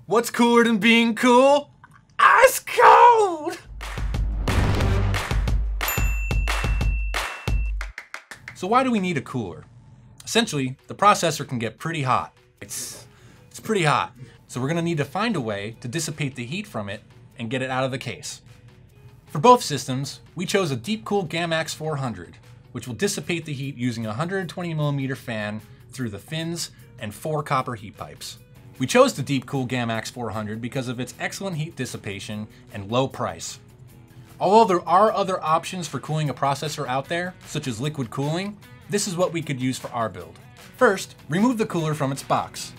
What's cooler than being cool? Ice cold! So why do we need a cooler? Essentially, the processor can get pretty hot. It's pretty hot. So we're gonna need to find a way to dissipate the heat from it and get it out of the case. For both systems, we chose a Deepcool Gamax 400, which will dissipate the heat using a 120mm fan through the fins and 4 copper heat pipes. We chose the Deepcool Gamax 400 because of its excellent heat dissipation and low price. Although there are other options for cooling a processor out there, such as liquid cooling, this is what we could use for our build. First, remove the cooler from its box.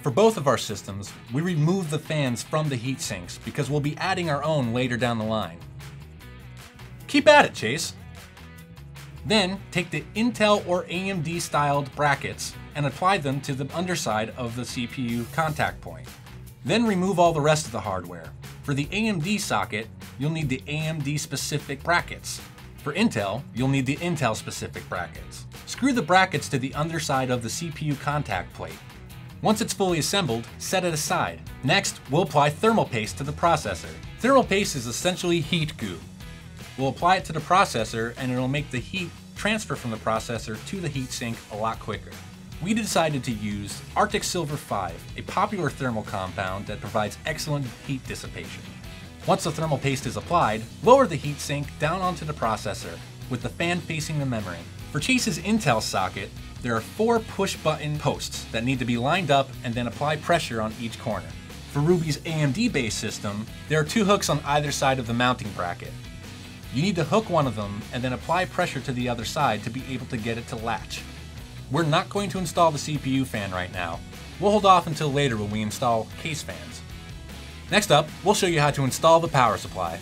For both of our systems, we remove the fans from the heat sinks because we'll be adding our own later down the line. Keep at it, Chase! Then, take the Intel or AMD styled brackets and apply them to the underside of the CPU contact point. Then remove all the rest of the hardware. For the AMD socket, you'll need the AMD specific brackets. For Intel, you'll need the Intel specific brackets. Screw the brackets to the underside of the CPU contact plate. Once it's fully assembled, set it aside. Next, we'll apply thermal paste to the processor. Thermal paste is essentially heat goo. We'll apply it to the processor and it'll make the heat transfer from the processor to the heatsink a lot quicker. We decided to use Arctic Silver 5, a popular thermal compound that provides excellent heat dissipation. Once the thermal paste is applied, lower the heatsink down onto the processor with the fan facing the membrane. For Chase's Intel socket, there are 4 push-button posts that need to be lined up and then apply pressure on each corner. For Ruby's AMD-based system, there are 2 hooks on either side of the mounting bracket. You need to hook one of them and then apply pressure to the other side to be able to get it to latch. We're not going to install the CPU fan right now. We'll hold off until later when we install case fans. Next up, we'll show you how to install the power supply.